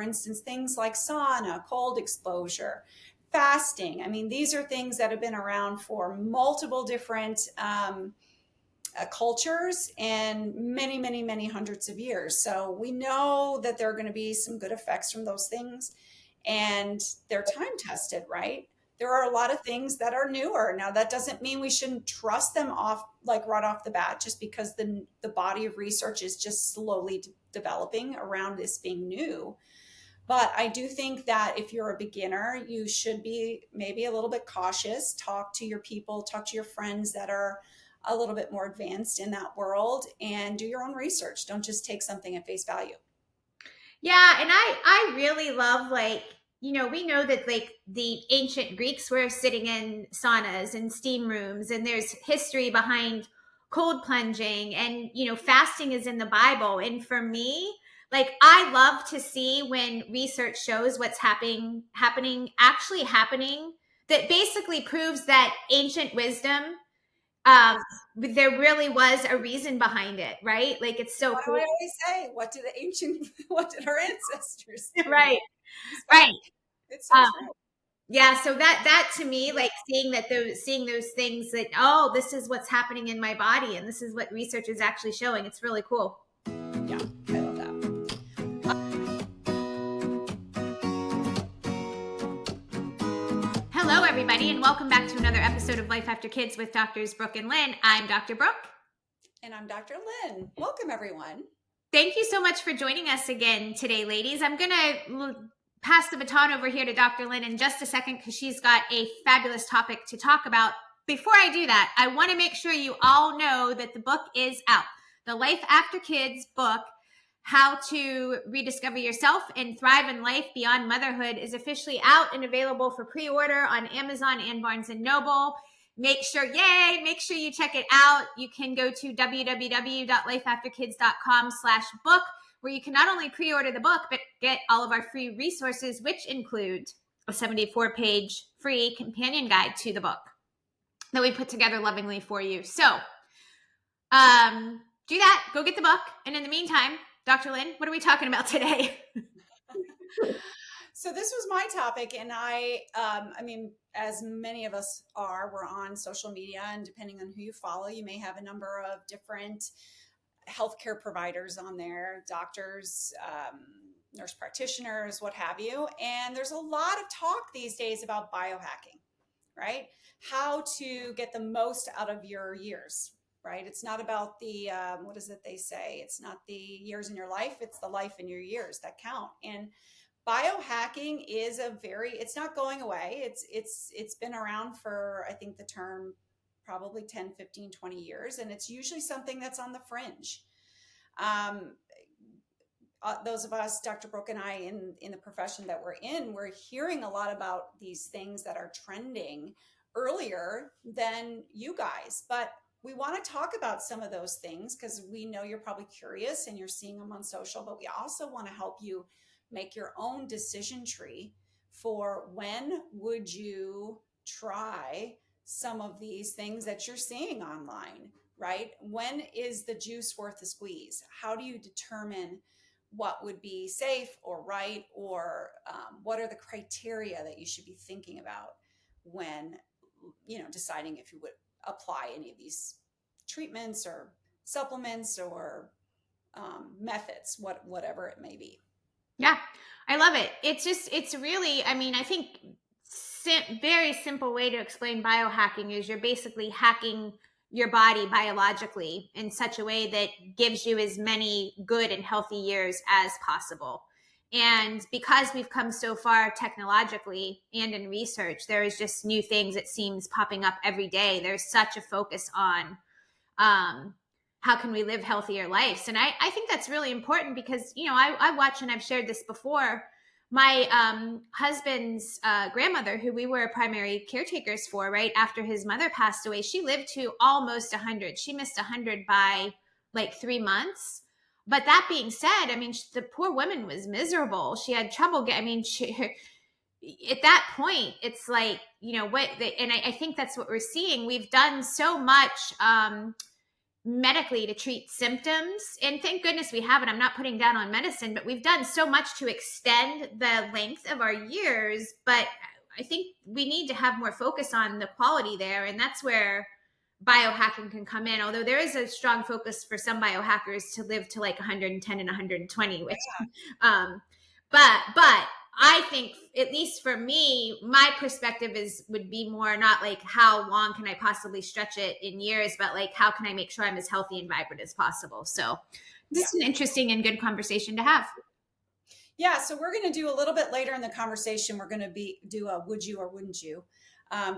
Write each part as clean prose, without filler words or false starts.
For instance, things like sauna, cold exposure, fasting. I mean, these are things that have been around for multiple different cultures and many, many, many hundreds of years. So we know that there are going to be some good effects from those things, and they're time tested, right? There are a lot of things that are newer. Now, that doesn't mean we shouldn't trust them off like right off the bat, just because the body of research is just slowly developing around this being new. But I do think that if you're a beginner, you should be maybe a little bit cautious. Talk to your people, talk to your friends that are a little bit more advanced in that world, and do your own research. Don't just take something at face value. Yeah, and I really love, like, we know that like the ancient Greeks were sitting in saunas and steam rooms, and there's history behind cold plunging, and fasting is in the Bible. And for me, like, I love to see when research shows what's actually happening, that basically proves that ancient wisdom, um there really was a reason behind it, right? Like, it's so What do cool. I always say? What did our ancestors do? Right, Respect. right. It's so um true. Yeah, so that to me, Yeah, like, seeing those things, that, oh, this is what's happening in my body, and this is what research is actually showing. It's really cool. yeah, I love that. Hello, everybody, and welcome back to another episode of Life After Kids with Doctors Brooke and Lynn. I'm Dr. Brooke. And I'm Dr. Lynn. Welcome, everyone. Thank you so much for joining us again today, ladies. I'm going to pass the baton over here to Dr. Lynn in just a second, because she's got a fabulous topic to talk about. Before I do that, I want to make sure you all know that the book is out. The Life After Kids book, How to Rediscover Yourself and Thrive in Life Beyond Motherhood, is officially out and available for pre-order on Amazon and Barnes & Noble. Make sure you check it out. You can go to www.lifeafterkids.com/book, where you can not only pre-order the book, but get all of our free resources, which include a 74-page free companion guide to the book that we put together lovingly for you. So do that. Go get the book. And in the meantime, Dr. Lynn, what are we talking about today? So this was my topic, and I mean, as many of us are, we're on social media, and depending on who you follow, you may have a number of different healthcare providers on there, doctors, nurse practitioners, what have you. And there's a lot of talk these days about biohacking, right? How to get the most out of your years, right? It's not about the, what is it they say? It's not the years in your life, it's the life in your years that count. And biohacking is it's not going away. It's been around for, I think the term, probably 10, 15, 20 years. And it's usually something that's on the fringe. Um, those of us, Dr. Brooke and I, in the profession that we're in, we're hearing a lot about these things that are trending earlier than you guys. But we want to talk about some of those things because we know you're probably curious and you're seeing them on social, but we also want to help you make your own decision tree for when would you try some of these things that you're seeing online, right? When is the juice worth the squeeze? How do you determine what would be safe or right, or what are the criteria that you should be thinking about when deciding if you would apply any of these treatments or supplements or methods, whatever it may be. Yeah, I love it. It's really, I mean, I think very simple way to explain biohacking is you're basically hacking your body biologically in such a way that gives you as many good and healthy years as possible. And because we've come so far technologically and in research, there is just new things, it seems, popping up every day. There's such a focus on how can we live healthier lives? And I think that's really important because, I watch, and I've shared this before, my husband's grandmother, who we were primary caretakers for right after his mother passed away, she lived to almost 100. She missed 100 by like 3 months. But that being said, I mean, the poor woman was miserable. She had trouble at that point, it's like, and I think that's what we're seeing. We've done so much medically to treat symptoms. And thank goodness we have it. I'm not putting down on medicine, but we've done so much to extend the length of our years. But I think we need to have more focus on the quality there. And that's where biohacking can come in. Although there is a strong focus for some biohackers to live to like 110 and 120, which, um, but I think, at least for me, my perspective would be more not like how long can I possibly stretch it in years, but like how can I make sure I'm as healthy and vibrant as possible. So this is an interesting and good conversation to have. Yeah, so we're going to do a little bit later in the conversation. We're going to do a would you or wouldn't you.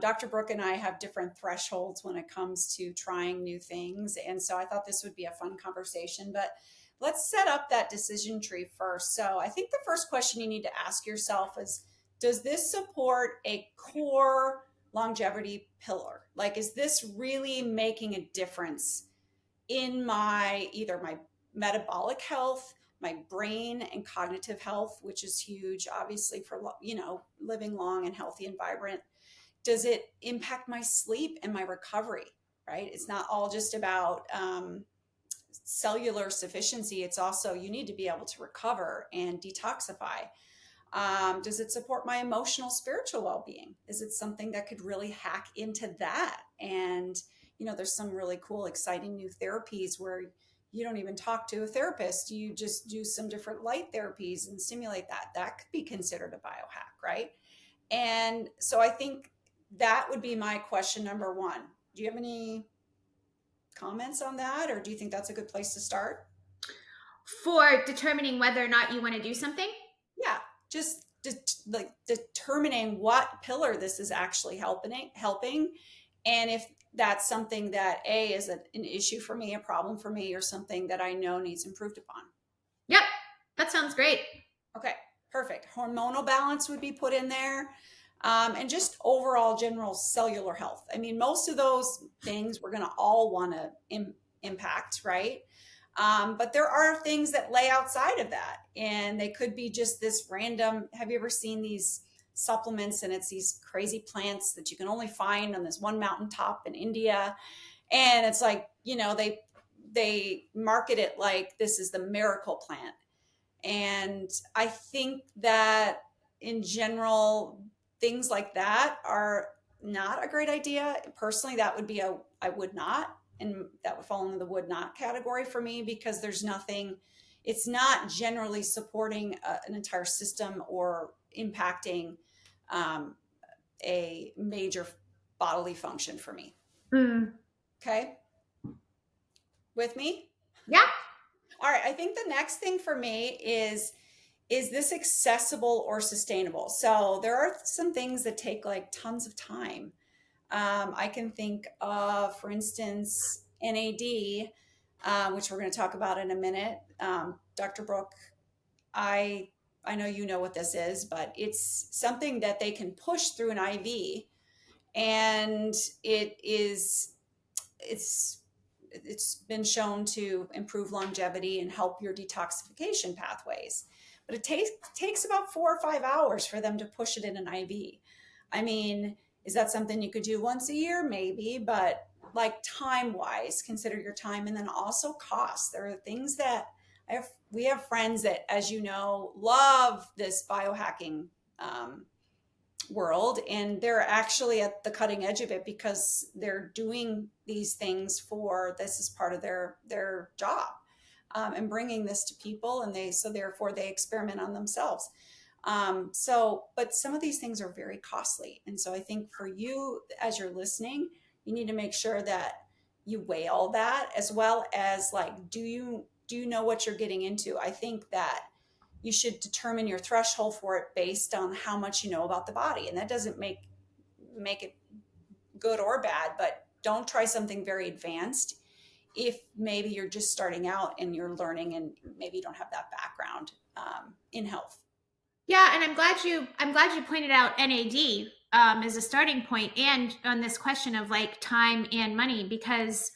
Dr. Brooke and I have different thresholds when it comes to trying new things, and so I thought this would be a fun conversation. But let's set up that decision tree first. So I think the first question you need to ask yourself is, does this support a core longevity pillar? Like, is this really making a difference in my either my metabolic health, my brain and cognitive health, which is huge, obviously, for living long and healthy and vibrant? Does it impact my sleep and my recovery? Right? It's not all just about cellular sufficiency. It's also you need to be able to recover and detoxify. Does it support my emotional, spiritual well-being? Is it something that could really hack into that? And there's some really cool, exciting new therapies where you don't even talk to a therapist. You just do some different light therapies and stimulate that. That could be considered a biohack, right? And so I think that would be my question number one. Do you have any comments on that, or do you think that's a good place to start? For determining whether or not you want to do something? Yeah, just like determining what pillar this is actually helping, and if that's something that is an issue for me, a problem for me, or something that I know needs improved upon. Yep, that sounds great. Okay, perfect. Hormonal balance would be put in there. And just overall general cellular health. I mean, most of those things we're going to all want to impact, right? But there are things that lay outside of that, and they could be just this random. Have you ever seen these supplements, and it's these crazy plants that you can only find on this one mountaintop in India? And it's like, they market it like this is the miracle plant. And I think that in general, things like that are not a great idea. Personally, that would be I would not, and that would fall into the would not category for me, because there's nothing, it's not generally supporting an entire system or impacting a major bodily function for me. Mm. Okay. With me? Yeah. All right. I think the next thing for me is this accessible or sustainable? So there are some things that take like tons of time. I can think of, for instance, NAD, which we're going to talk about in a minute. Dr. Brooke, I know you know what this is, but it's something that they can push through an IV, and it's been shown to improve longevity and help your detoxification pathways. But it takes about 4 or 5 hours for them to push it in an IV. I mean, is that something you could do once a year? Maybe, but like time wise, consider your time, and then also cost. There are things that we have friends that, as you know, love this biohacking world, and they're actually at the cutting edge of it because they're doing these things for this is part of their job, and bringing this to people, and therefore they experiment on themselves. But some of these things are very costly, and so I think for you, as you're listening, you need to make sure that you weigh all that, as well as like, do you know what you're getting into? I think that you should determine your threshold for it based on how much you know about the body. And that doesn't make it good or bad, but don't try something very advanced if maybe you're just starting out and you're learning, and maybe you don't have that background in health. Yeah, and I'm glad you pointed out NAD as a starting point, and on this question of like time and money, because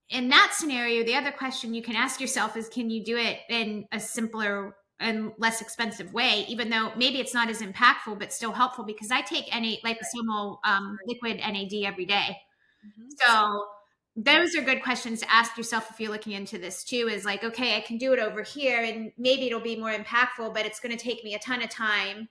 in that scenario, the other question you can ask yourself is, can you do it in a simpler and less expensive way, even though maybe it's not as impactful, but still helpful? Because I take liposomal liquid NAD every day. Mm-hmm. So Those are good questions to ask yourself if you're looking into this too, is like, okay, I can do it over here and maybe it'll be more impactful, but it's going to take me a ton of time.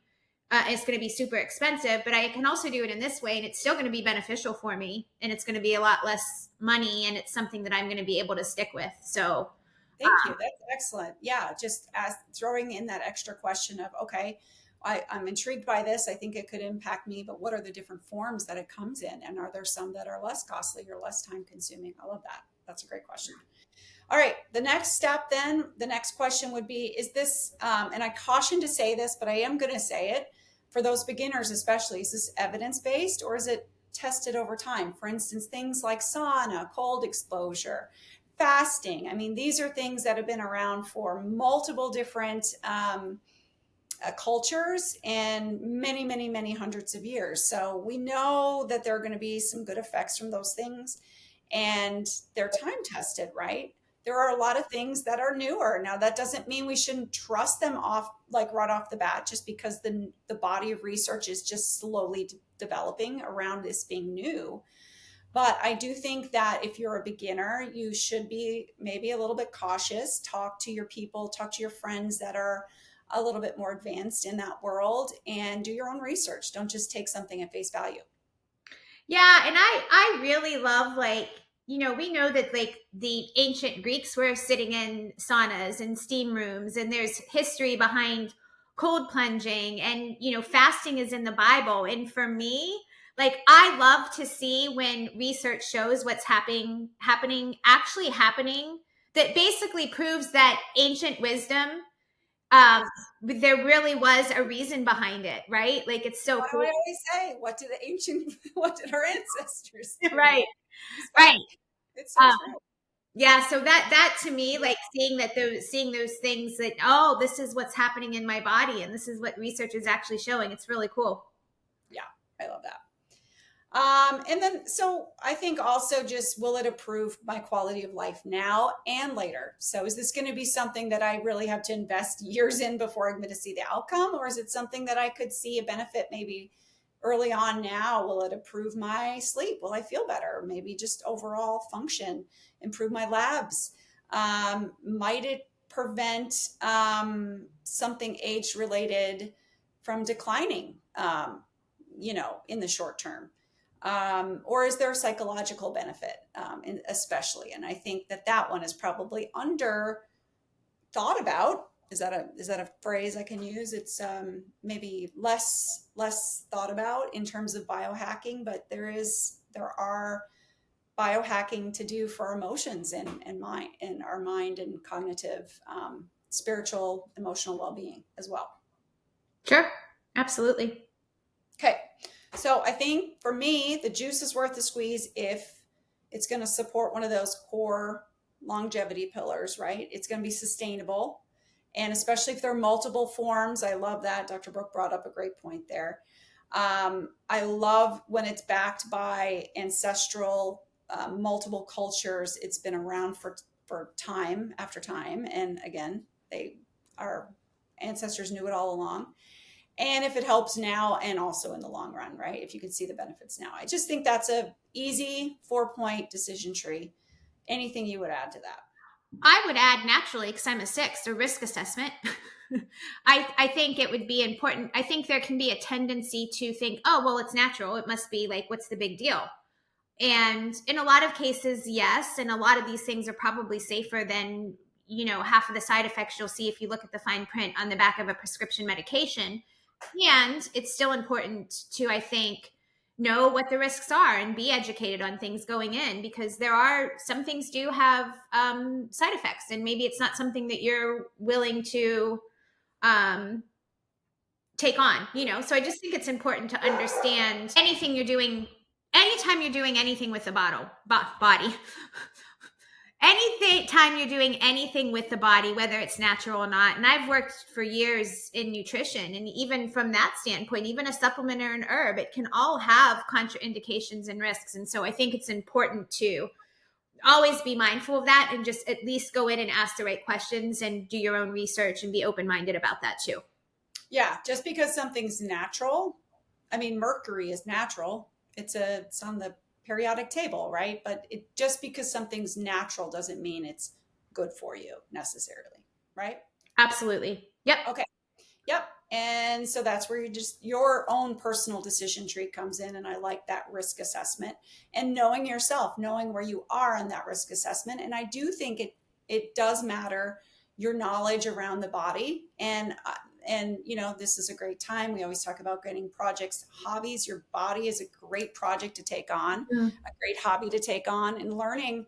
It's going to be super expensive, but I can also do it in this way and it's still going to be beneficial for me and it's going to be a lot less money and it's something that I'm going to be able to stick with. So, Thank you. That's excellent. Yeah, just throwing in that extra question of, okay, I'm intrigued by this. I think it could impact me, but what are the different forms that it comes in? And are there some that are less costly or less time consuming? I love that. That's a great question. All right, the next step then, the next question would be, is this, and I caution to say this, but I am going to say it for those beginners especially, is this evidence-based or is it tested over time? For instance, things like sauna, cold exposure, fasting. I mean, these are things that have been around for multiple different cultures and many, many, many hundreds of years. So we know that there are going to be some good effects from those things and they're time tested, right? There are a lot of things that are newer. Now, that doesn't mean we shouldn't trust them off like right off the bat, just because the body of research is just slowly developing around this being new. But I do think that if you're a beginner, you should be maybe a little bit cautious. Talk to your people, talk to your friends that are a little bit more advanced in that world and do your own research. Don't just take something at face value. yeah, and I really love, like, we know that like the ancient Greeks were sitting in saunas and steam rooms and there's history behind cold plunging and fasting is in the Bible. And for me, like, I love to see when research shows what's actually happening, that basically proves that ancient wisdom, um there really was a reason behind it, right? Like, it's so What do cool. I always say? What did our ancestors do? Right, Respect. right. It's so um true. Yeah, so that to me, Yeah, like, seeing those things, that, oh, this is what's happening in my body and this is what research is actually showing. It's really cool. yeah, I love that. And then, so I think also just, will it improve my quality of life now and later? So is this going to be something that I really have to invest years in before I'm going to see the outcome? Or is it something that I could see a benefit maybe early on now? Will it improve my sleep? Will I feel better? Maybe just overall function, improve my labs? Might it prevent something age related from declining, in the short term? Or is there a psychological benefit, especially? And I think that one is probably under thought about. Is that a phrase I can use? It's maybe less thought about in terms of biohacking, but there are biohacking to do for emotions and mind, and our mind and cognitive, spiritual, emotional well-being as well. Sure, absolutely. Okay. So I think for me, the juice is worth the squeeze if it's going to support one of those core longevity pillars, right? It's going to be sustainable. And especially if there are multiple forms, I love that. Dr. Brooke brought up a great point there. I love when it's backed by ancestral, multiple cultures. It's been around for time after time. And again, our ancestors knew it all along. And if it helps now and also in the long run, right? If you can see the benefits now. I just think that's a easy 4-point decision tree. Anything you would add to that? I would add, naturally, because I'm a six, a risk assessment. I think it would be important. I think there can be a tendency to think, oh, well, it's natural, it must be, like, what's the big deal? And in a lot of cases, yes, and a lot of these things are probably safer than half of the side effects you'll see if you look at the fine print on the back of a prescription medication. And it's still important to, I think, know what the risks are and be educated on things going in, because there are some things do have side effects, and maybe it's not something that you're willing to um, take on. So I just think it's important to understand anything you're doing, anytime you're doing anything with the body. Anything time you're doing anything with the body, whether it's natural or not. And I've worked for years in nutrition, and even from that standpoint, even a supplement or an herb, it can all have contraindications and risks. And so I think it's important to always be mindful of that and just at least go in and ask the right questions and do your own research and be open-minded about that too. Yeah, just because something's natural, I mean, mercury is natural. It's on the periodic table, right? But it just because something's natural doesn't mean it's good for you necessarily, right? Absolutely. Yep. Okay. Yep. And so that's where your own personal decision tree comes in. And I like that risk assessment and knowing yourself, knowing where you are on that risk assessment. And I do think it does matter your knowledge around the body. And this is a great time. We always talk about getting projects, hobbies. Your body is a great project to take on, Mm. a great hobby to take on, and learning.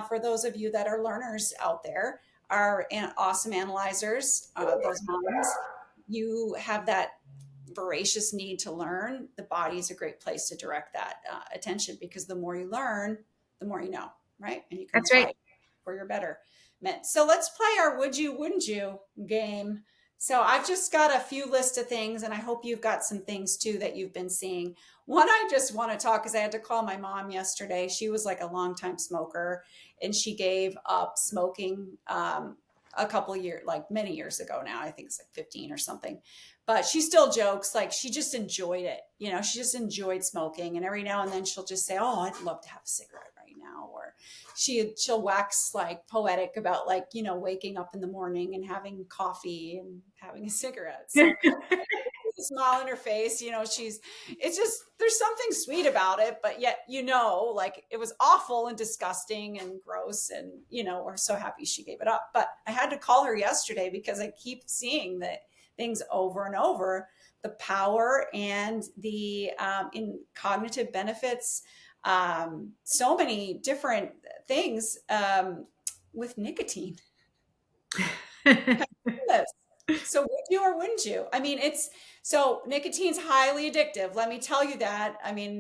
For those of you that are learners out there, are awesome analyzers. Those moms, you have that voracious need to learn. The body is a great place to direct that attention, because the more you learn, the more you know, right? And you can That's right. apply it for your betterment. So let's play our would you, wouldn't you game. So I've just got a few list of things, and I hope you've got some things too that you've been seeing. One I just want to talk, because I had to call my mom yesterday. She was like a longtime smoker, and she gave up smoking a couple of years, like many years ago now. I think it's like 15 or something. But she still jokes like she just enjoyed it. She just enjoyed smoking. And every now and then she'll just say, "Oh, I'd love to have a cigarette right now." Or she'll wax like poetic about like, waking up in the morning and having coffee and having a cigarette. So a smile on her face, it's just, there's something sweet about it, but yet, like it was awful and disgusting and gross, and, we're so happy she gave it up. But I had to call her yesterday because I keep seeing that things over and over, the power and the in cognitive benefits, so many different things with nicotine. So would you or wouldn't you? I mean, so nicotine's highly addictive. Let me tell you that. I mean,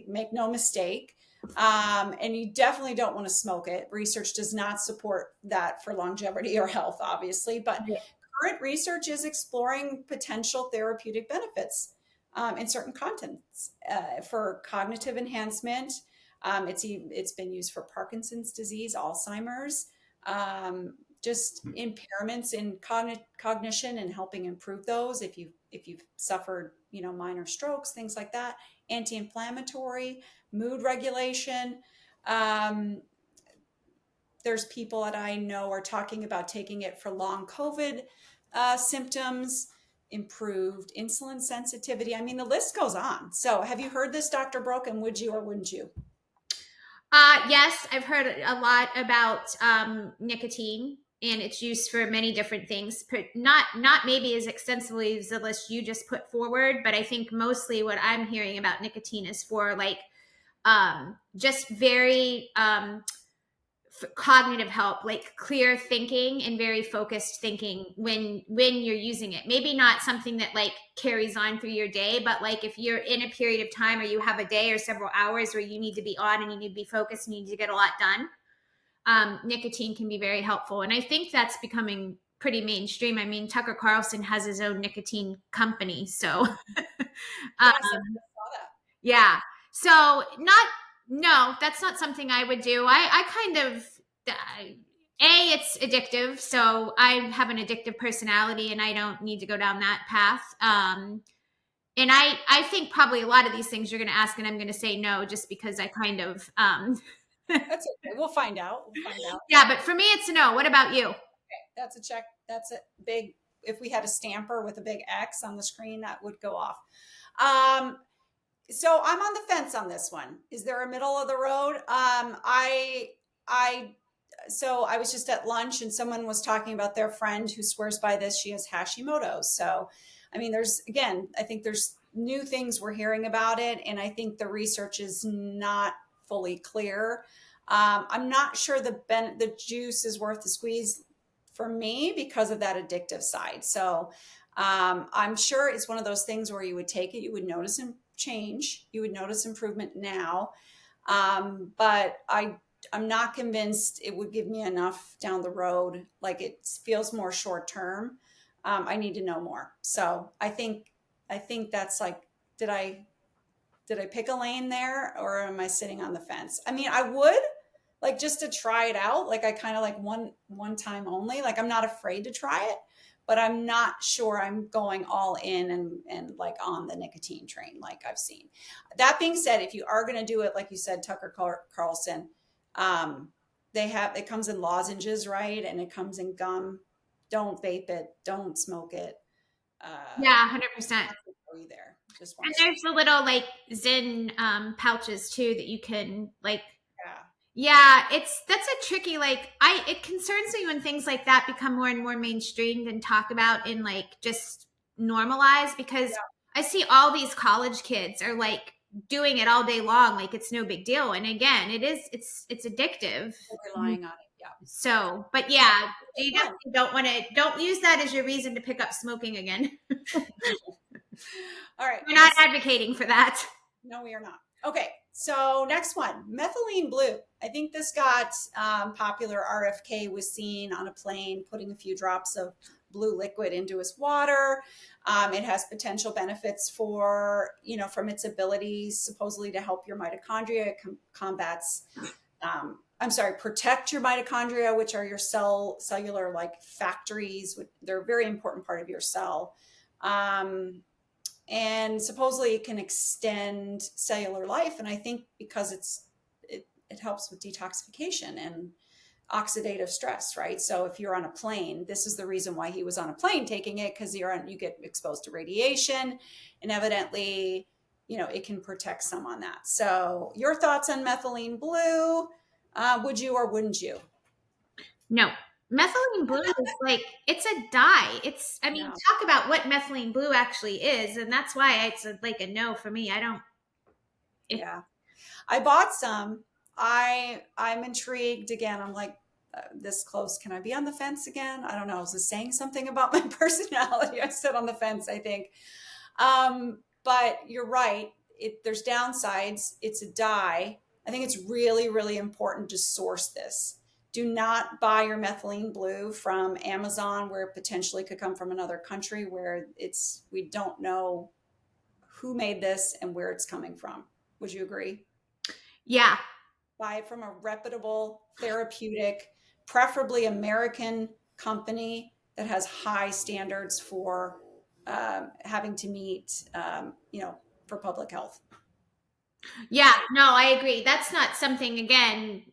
make no mistake. And you definitely don't want to smoke it. Research does not support that for longevity or health, obviously, but current research is exploring potential therapeutic benefits in certain contents for cognitive enhancement. It's been used for Parkinson's disease, Alzheimer's, just impairments in cognition, and helping improve those if you've suffered minor strokes, things like that. Anti-inflammatory, mood regulation. There's people that I know are talking about taking it for long COVID symptoms, improved insulin sensitivity. I mean, the list goes on. So have you heard this, Dr. Brooke, and would you or wouldn't you? Yes, I've heard a lot about nicotine and its use for many different things. Not maybe as extensively as the list you just put forward, but I think mostly what I'm hearing about nicotine is for like just very cognitive help, like clear thinking and very focused thinking when you're using it. Maybe not something that like carries on through your day, but like if you're in a period of time, or you have a day or several hours where you need to be on and you need to be focused and you need to get a lot done, nicotine can be very helpful. And I think that's becoming pretty mainstream. I mean, Tucker Carlson has his own nicotine company, so Yes, I saw that. yeah. So no, that's not something I would do. I kind of, it's addictive. So I have an addictive personality and I don't need to go down that path. And I think probably a lot of these things you're going to ask and I'm going to say no, just because I kind of, That's okay. We'll find out. Yeah, but for me, it's a no. What about you? Okay, that's a check. That's a big, if we had a stamper with a big X on the screen, that would go off. So I'm on the fence on this one. Is there a middle of the road? So I was just at lunch and someone was talking about their friend who swears by this. She has Hashimoto's. So, I mean, I think there's new things we're hearing about it. And I think the research is not fully clear. I'm not sure the juice is worth the squeeze for me because of that addictive side. So, I'm sure it's one of those things where you would take it, you would notice change, you would notice improvement now. But I'm not convinced it would give me enough down the road. Like it feels more short term. I need to know more. So I think that's like, did I pick a lane there, or am I sitting on the fence? I mean, I would like just to try it out. Like I kind of like one time only, like I'm not afraid to try it, but I'm not sure I'm going all in and like on the nicotine train like I've seen. That being said, if you are going to do it, like you said, Tucker Carlson, um, it comes in lozenges, right? And it comes in gum. Don't vape it. Don't smoke it. Yeah, 100%. You there. Just want And to there's stress. the little like Zyn pouches too that you can like. Yeah. Yeah, that's a tricky like it concerns me when things like that become more and more mainstreamed and talk about in like just normalized, because Yeah. I see all these college kids are like doing it all day long like it's no big deal. And again, it's addictive. Relying on it. Yeah. So, but yeah, you Fun. definitely don't use that as your reason to pick up smoking again. All right. We're not advocating for that. No, we are not. Okay. So next one, methylene blue. I think this got popular. RFK was seen on a plane putting a few drops of blue liquid into his water. It has potential benefits for, from its abilities supposedly to help your mitochondria. It combats, protect your mitochondria, which are your cellular like factories. They're a very important part of your cell. And supposedly it can extend cellular life. And I think because it helps with detoxification and oxidative stress, right? So if you're on a plane, this is the reason why he was on a plane taking it, because you get exposed to radiation, and evidently, it can protect some on that. So your thoughts on methylene blue? Would you or wouldn't you? No. Methylene blue is like it's a dye. I mean, No. talk about what methylene blue actually is, and that's why it's like a no for me. I don't. It, Yeah. I bought some. I'm intrigued again. I'm like, this close. Can I be on the fence again? I don't know. Is this saying something about my personality? I sit on the fence, I think. But you're right. There's downsides. It's a dye. I think it's really, really important to source this. Do not buy your methylene blue from Amazon, where it potentially could come from another country where we don't know who made this and where it's coming from. Would you agree? yeah, Buy it from a reputable therapeutic, preferably American company that has high standards for having to meet, for public health. yeah. No, I agree. That's not something. Again,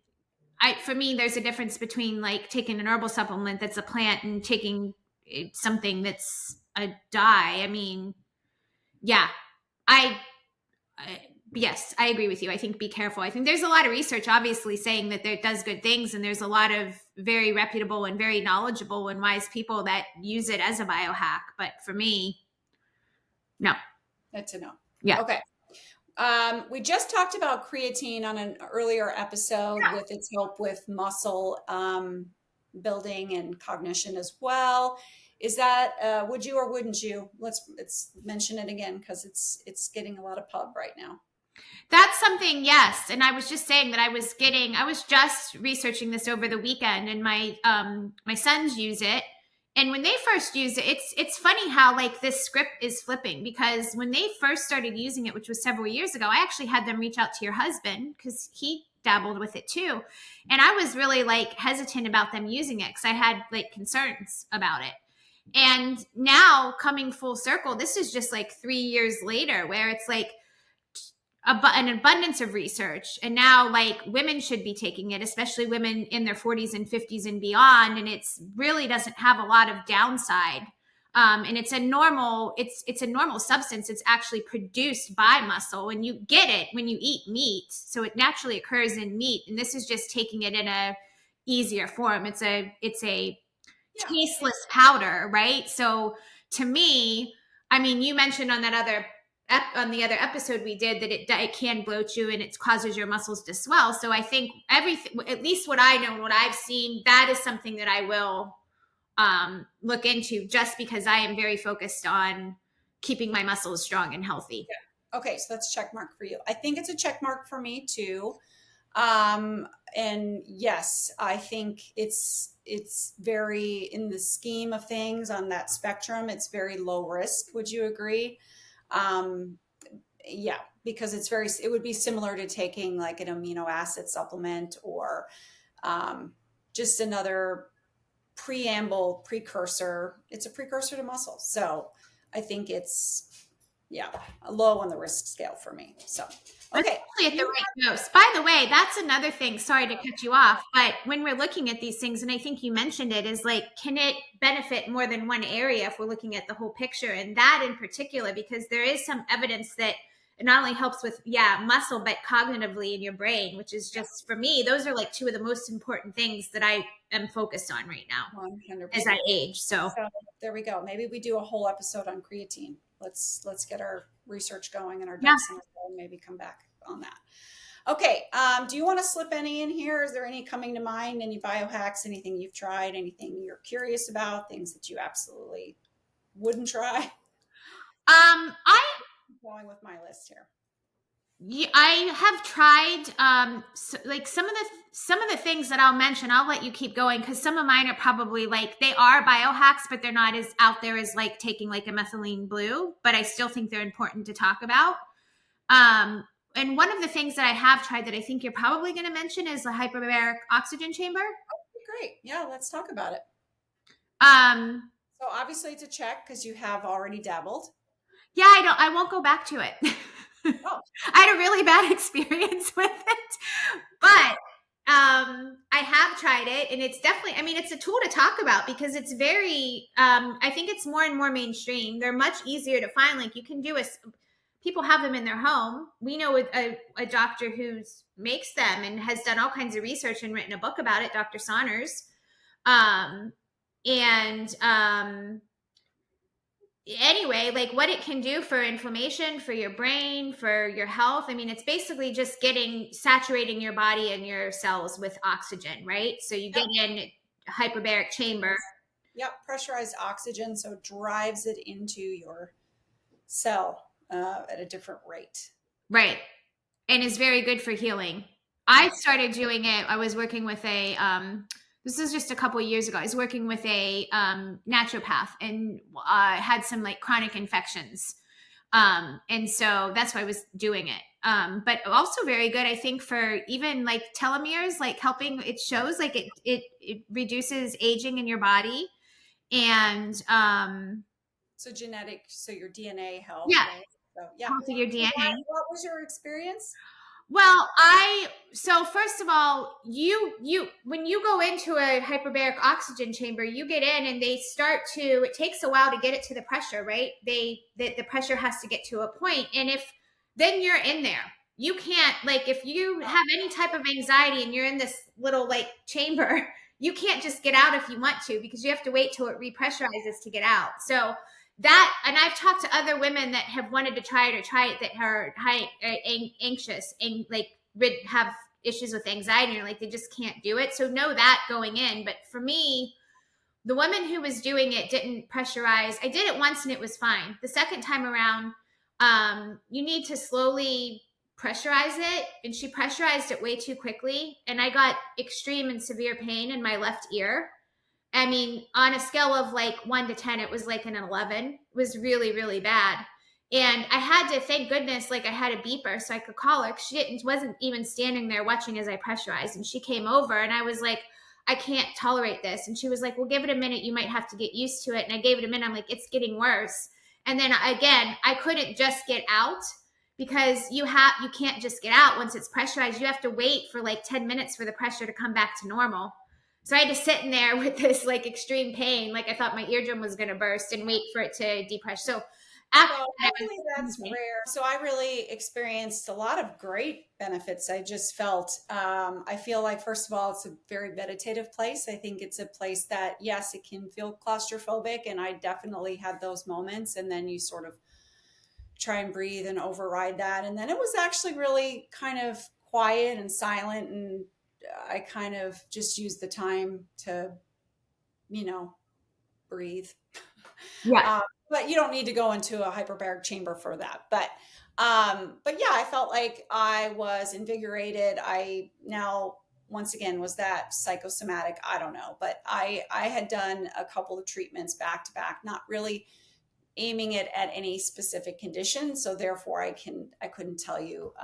for me, there's a difference between like taking an herbal supplement that's a plant and taking something that's a dye. I mean, yeah, I yes, I agree with you. I think be careful. I think there's a lot of research obviously saying that it does good things, and there's a lot of very reputable and very knowledgeable and wise people that use it as a biohack. But for me, no. Good to know. Yeah. Okay. We just talked about creatine on an earlier episode with its help with muscle building and cognition as well. Is that would you or wouldn't you? Let's mention it again, because it's getting a lot of pub right now. That's something, yes. And I was just saying that I was just researching this over the weekend, and my sons use it. And when they first use it, it's funny how like this script is flipping, because when they first started using it, which was several years ago, I actually had them reach out to your husband because he dabbled with it too. And I was really like hesitant about them using it because I had like concerns about it. And now coming full circle, this is just like 3 years later where it's like an abundance of research, and now like women should be taking it, especially women in their 40s and 50s and beyond, and it's really doesn't have a lot of downside. And it's a normal substance. It's actually produced by muscle, and you get it when you eat meat, so it naturally occurs in meat, and this is just taking it in a easier form. It's a Yeah. tasteless powder, right? So to me, I mean, you mentioned on that other on the other episode we did that it can bloat you and it causes your muscles to swell. So I think everything, at least what I know and what I've seen, that is something that I will look into, just because I am very focused on keeping my muscles strong and healthy. Yeah. Okay, so that's check mark for you. I think it's a check mark for me too. And yes, I think it's very, in the scheme of things on that spectrum, it's very low risk. Would you agree? Um, yeah, because it would be similar to taking like an amino acid supplement, or just another precursor. It's a precursor to muscle. So I think it's, yeah, low on the risk scale for me. So, okay. Especially at the right dose. By the way, that's another thing. Sorry to cut you off, but when we're looking at these things, and I think you mentioned it, is like, can it benefit more than one area if we're looking at the whole picture? And that in particular, because there is some evidence that it not only helps with, muscle, but cognitively in your brain, which is just, for me, those are like two of the most important things that I am focused on right now 100%. as I age. So There we go. Maybe we do a whole episode on creatine. Let's get our research going and our yeah. ducks in a row, and maybe come back on that. Okay. Do you want to slip any in here? Is there any coming to mind? Any biohacks? Anything you've tried? Anything you're curious about? Things that you absolutely wouldn't try? I Going with my list here. I have tried like some of the things that I'll mention. I'll let you keep going because some of mine are probably like, they are biohacks, but they're not as out there as like taking like a methylene blue. But I still think they're important to talk about. And one of the things that I have tried that I think you're probably going to mention is the hyperbaric oxygen chamber. Great. Yeah, let's talk about it. Um, So obviously it's a check because you have already dabbled. yeah, I won't go back to it. Oh. I had a really bad experience with it, but I have tried it, and it's definitely, I mean, it's a tool to talk about because it's very, I think it's more and more mainstream. They're much easier to find. Like, you can do people have them in their home. We know a doctor who makes them and has done all kinds of research and written a book about it, Dr. Saunders. And anyway, like what it can do for inflammation, for your brain, for your health. I mean, it's basically just saturating your body and your cells with oxygen, right? So you get in a hyperbaric chamber. Yep, pressurized oxygen. So it drives it into your cell at a different rate. Right. And is very good for healing. I started doing it. I was working with this is just a couple of years ago. I was working with a naturopath and had some like chronic infections. And so that's why I was doing it. But also very good, I think, for even like telomeres, like helping, it shows like it reduces aging in your body. And so genetic, so your DNA health. yeah, Right? So yeah. health of your DNA. What was your experience? Well, so first of all, you when you go into a hyperbaric oxygen chamber, you get in and it takes a while to get it to the pressure, right? The pressure has to get to a point. And if then you're in there, you can't, like, if you have any type of anxiety and you're in this little like chamber, you can't just get out if you want to, because you have to wait till it repressurizes to get out. So that, and I've talked to other women that have wanted to try it that are anxious and like have issues with anxiety, or like they just can't do it. So know that going in. But for me, the woman who was doing it didn't pressurize. I did it once and it was fine. The second time around, you need to slowly pressurize it, and she pressurized it way too quickly, and I got extreme and severe pain in my left ear. I mean, on a scale of like 1 to 10, it was like an 11. It was really, really bad. And I had to, thank goodness, like I had a beeper so I could call her, because wasn't even standing there watching as I pressurized. And she came over and I was like, I can't tolerate this. And she was like, well, give it a minute. You might have to get used to it. And I gave it a minute. I'm like, it's getting worse. And then again, I couldn't just get out, because you can't just get out once it's pressurized. You have to wait for like 10 minutes for the pressure to come back to normal. So I had to sit in there with this like extreme pain, like I thought my eardrum was going to burst, and wait for it to depress. So Hopefully that's rare. So I really experienced a lot of great benefits. I just felt, I feel like, first of all, it's a very meditative place. I think it's a place that, yes, it can feel claustrophobic, and I definitely had those moments. And then you sort of try and breathe and override that. And then it was actually really kind of quiet and silent, and I kind of just used the time to, breathe. Yeah. But you don't need to go into a hyperbaric chamber for that. But yeah, I felt like I was invigorated. I now, once again, was that psychosomatic? I don't know, but I had done a couple of treatments back to back, not really aiming it at any specific condition. So therefore I couldn't tell you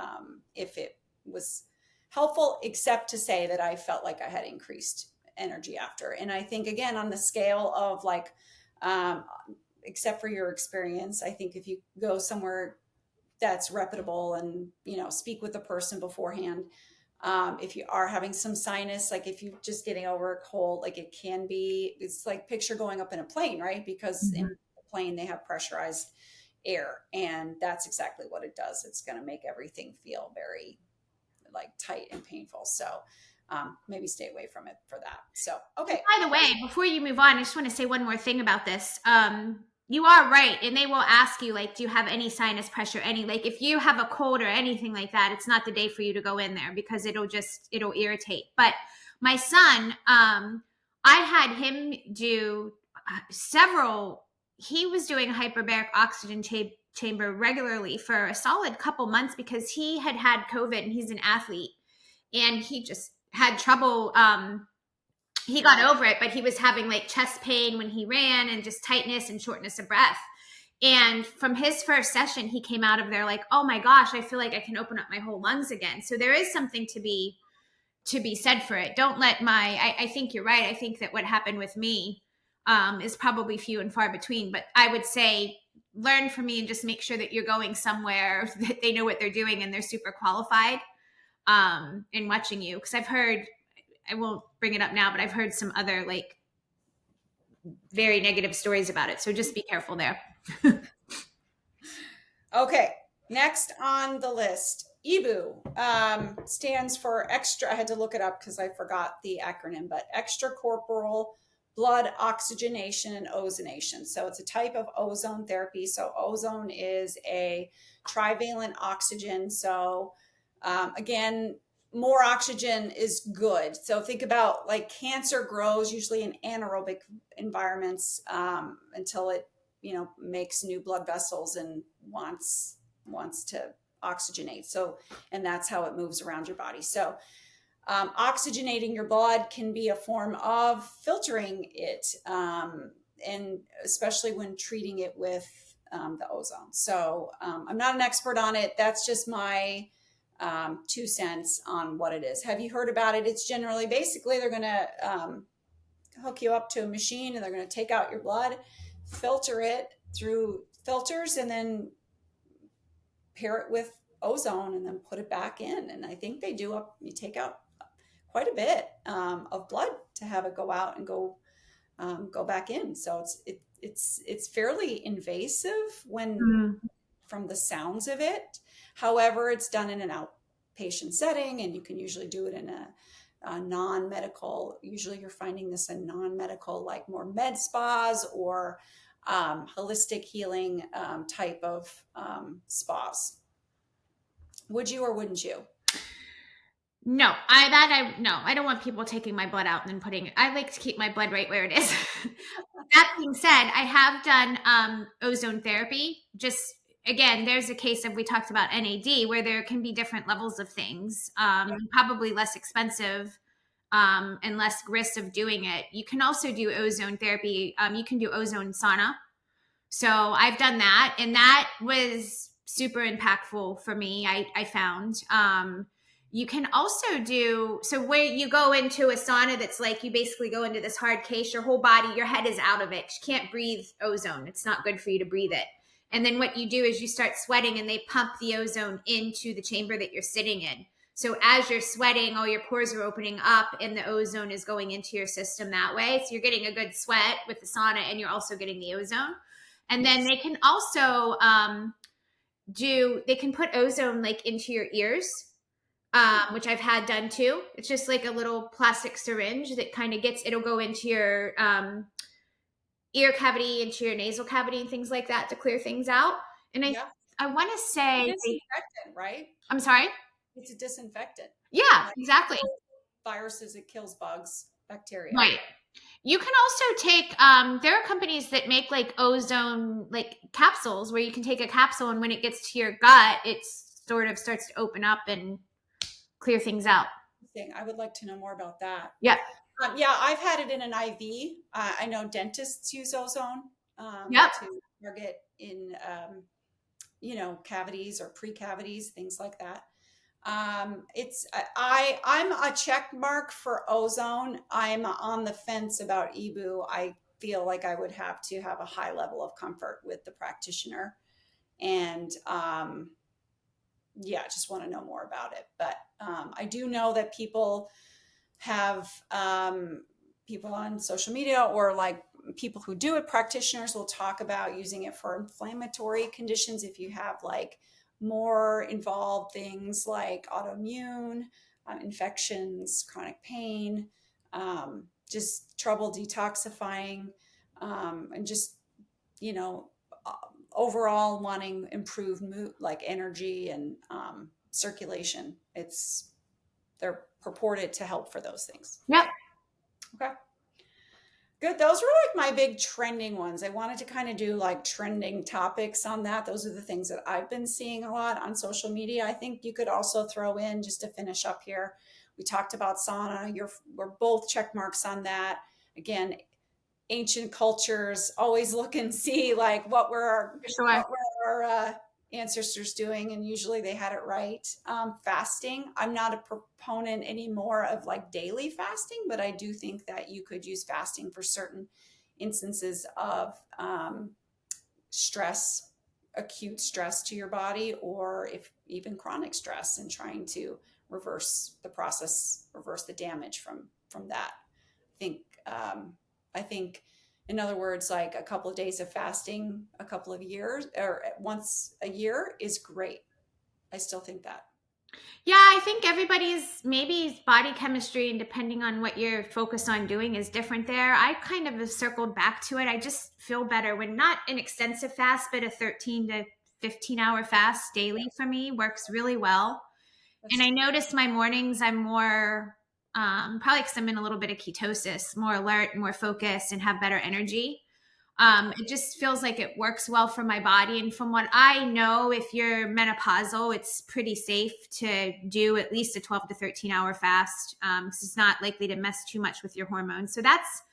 if it was helpful, except to say that I felt like I had increased energy after. And I think, again, on the scale of like, um, except for your experience, I think if you go somewhere that's reputable and, speak with the person beforehand. If you are having some sinus, like if you're just getting over a cold, like it's like picture going up in a plane, right? Because in the plane, they have pressurized air, and that's exactly what it does. It's going to make everything feel very like tight and painful. So maybe stay away from it for that. So, okay. By the way, before you move on, I just want to say one more thing about this. You are right, and they will ask you, like, do you have any sinus pressure? Like, if you have a cold or anything like that, it's not the day for you to go in there because it'll irritate. But my son, I had him do several. He was doing a hyperbaric oxygen chamber regularly for a solid couple months because he had COVID, and he's an athlete, and he just had trouble. He got over it, but he was having like chest pain when he ran and just tightness and shortness of breath. And from his first session, he came out of there like, oh my gosh, I feel like I can open up my whole lungs again. So there is something to be said for it. Don't let I think you're right. I think that what happened with me is probably few and far between, but I would say learn from me and just make sure that you're going somewhere that they know what they're doing and they're super qualified in watching you. Because I've heard, I won't bring it up now, but I've heard some other like very negative stories about it. So just be careful there. Okay. Next on the list, EBU stands for extra. I had to look it up because I forgot the acronym, but extracorporeal blood oxygenation and ozonation. So it's a type of ozone therapy. So ozone is a trivalent oxygen. So again, more oxygen is good. So think about like cancer grows usually in anaerobic environments until it, makes new blood vessels and wants to oxygenate. So, and that's how it moves around your body. So oxygenating your blood can be a form of filtering it, and especially when treating it with the ozone. So I'm not an expert on it. That's just my 2 cents on what it is. Have you heard about it? It's generally, basically, they're going to hook you up to a machine and they're going to take out your blood, filter it through filters, and then pair it with ozone and then put it back in. And I think you take out quite a bit of blood to have it go out and go back in. So it's fairly invasive from the sounds of it. However, it's done in an outpatient setting, and you can usually do it in a non-medical. Usually you're finding this in non-medical, like more med spas or holistic healing type of spas. Would you or wouldn't you? No, I don't want people taking my blood out and then putting it. I like to keep my blood right where it is. That being said, I have done ozone therapy. Just again, there's a case of, we talked about NAD, where there can be different levels of things, probably less expensive and less risk of doing it. You can also do ozone therapy. You can do ozone sauna. So I've done that, and that was super impactful for me. I found you can also do, so where you go into a sauna, that's like you basically go into this hard case, your whole body, your head is out of it. You can't breathe ozone. It's not good for you to breathe it. And then what you do is you start sweating, and they pump the ozone into the chamber that you're sitting in. So as you're sweating, all your pores are opening up and the ozone is going into your system that way. So you're getting a good sweat with the sauna, and you're also getting the ozone. And then they can also they can put ozone like into your ears, which I've had done too. It's just like a little plastic syringe that kind of it'll go into your ear cavity, into your nasal cavity and things like that to clear things out. And I want to say, it's disinfectant, right? I'm sorry? It's a disinfectant. Yeah, exactly. Viruses, it kills bugs, bacteria. Right. You can also take, there are companies that make like ozone, like capsules, where you can take a capsule, and when it gets to your gut, it sort of starts to open up and clear things out. I would like to know more about that. Yeah. I've had it in an IV. I know dentists use ozone Yep. to target in, cavities or pre-cavities, things like that. I'm a check mark for ozone. I'm on the fence about Ebu. I feel like I would have to have a high level of comfort with the practitioner, and yeah, just want to know more about it. But I do know that people have people on social media, or like people who do it, practitioners will talk about using it for inflammatory conditions. If you have like more involved things like autoimmune infections, chronic pain, just trouble detoxifying, and just, you know, uh, overall wanting improved mood, like energy and circulation. They're purported to help for those things. Yep. Okay. Good. Those were like my big trending ones. I wanted to kind of do like trending topics on that. Those are the things that I've been seeing a lot on social media. I think you could also throw in, just to finish up here, we talked about sauna. We're both check marks on that. Again, ancient cultures always look and see like For sure. what were our ancestors doing, and usually they had it right. Fasting, I'm not a proponent anymore of like daily fasting, but I do think that you could use fasting for certain instances of stress, acute stress to your body, or if even chronic stress, and trying to reverse the process, reverse the damage from that. think I think, in other words, like a couple of days of fasting a couple of years or once a year is great. I still think that. Yeah, I think everybody's maybe body chemistry and depending on what you're focused on doing is different there. I kind of have circled back to it. I just feel better when not an extensive fast, but a 13 to 15-hour fast daily for me works really well. And That's I notice my mornings I'm more, probably because I'm in a little bit of ketosis, more alert, more focused, and have better energy. It just feels like it works well for my body. And from what I know, if you're menopausal, it's pretty safe to do at least a 12 to 13-hour fast, because it's not likely to mess too much with your hormones. So that's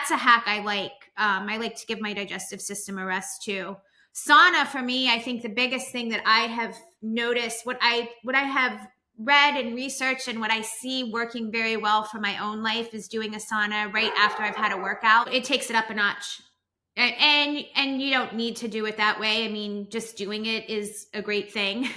a hack I like. I like to give my digestive system a rest too. Sauna for me, I think the biggest thing that I have noticed, what I have read and researched, and what I see working very well for my own life is doing a sauna right after I've had a workout. It takes it up a notch. And you don't need to do it that way. I mean, just doing it is a great thing.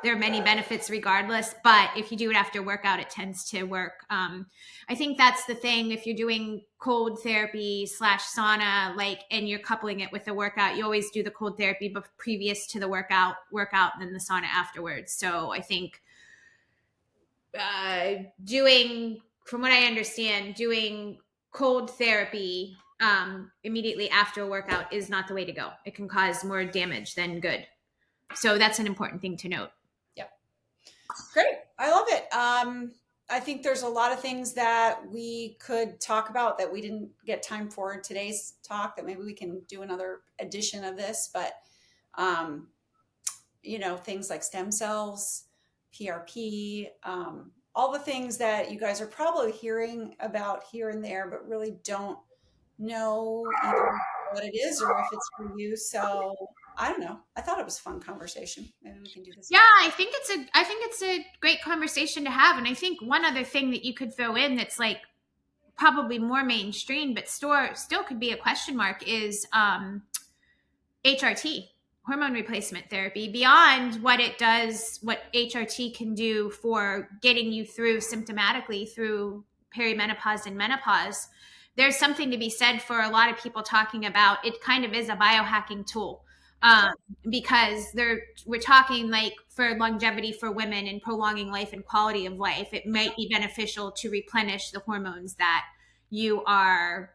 There are many benefits regardless, but if you do it after workout, it tends to work. I think that's the thing. If you're doing cold therapy slash sauna, like, and you're coupling it with the workout, you always do the cold therapy but previous to the workout, and then the sauna afterwards. So I think doing, from what I understand, doing cold therapy immediately after a workout is not the way to go. It can cause more damage than good. So that's an important thing to note. Yeah. Great. I love it. I think there's a lot of things that we could talk about that we didn't get time for in today's talk, that maybe we can do another edition of this. But um, things like stem cells, PRP, all the things that you guys are probably hearing about here and there, but really don't know either what it is or if it's for you. So I don't know. I thought it was a fun conversation. Maybe we can do this Yeah, again. I think it's a great conversation to have. And I think one other thing that you could throw in that's like probably more mainstream, but still could be a question mark is HRT, hormone replacement therapy. Beyond what it does, what HRT can do for getting you through symptomatically through perimenopause and menopause, there's something to be said for a lot of people talking about it kind of is a biohacking tool. Because we're talking like for longevity for women and prolonging life and quality of life, it might be beneficial to replenish the hormones that you are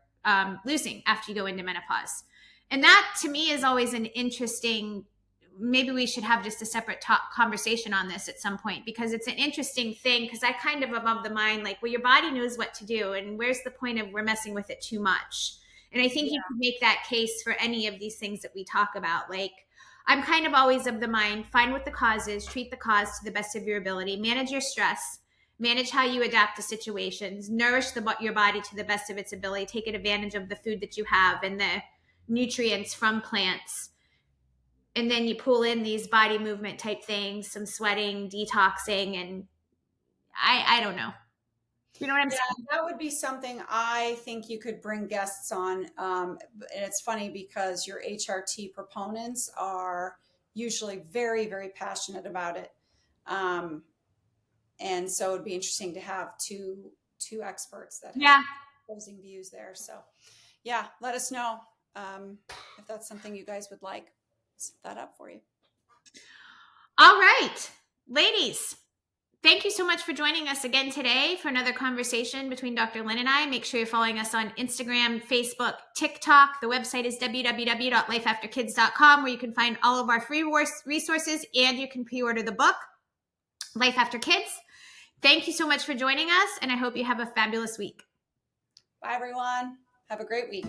losing after you go into menopause. And that to me is always an interesting, maybe we should have just a separate conversation on this at some point, because it's an interesting thing, because I kind of am of the mind like, well, your body knows what to do, and where's the point of we're messing with it too much? And I think you can make that case for any of these things that we talk about. Like, I'm kind of always of the mind, find what the cause is, treat the cause to the best of your ability, manage your stress, manage how you adapt to situations, nourish your body to the best of its ability, take advantage of the food that you have and the nutrients from plants, And then you pull in these body movement type things, some sweating, detoxing, and I don't know. You know what I'm Yeah, saying? that would be something I think you could bring guests on. And it's funny because your HRT proponents are usually very, very passionate about it. Um, and so it'd be interesting to have two experts that have Yeah. opposing views there. So yeah, let us know if that's something you guys would like. Set that up for you. All right, ladies. Thank you so much for joining us again today for another conversation between Dr. Lynn and I. Make sure you're following us on Instagram, Facebook, TikTok. The website is www.lifeafterkids.com, where you can find all of our free resources and you can pre-order the book, Life After Kids. Thank you so much for joining us, and I hope you have a fabulous week. Bye, everyone. Have a great week.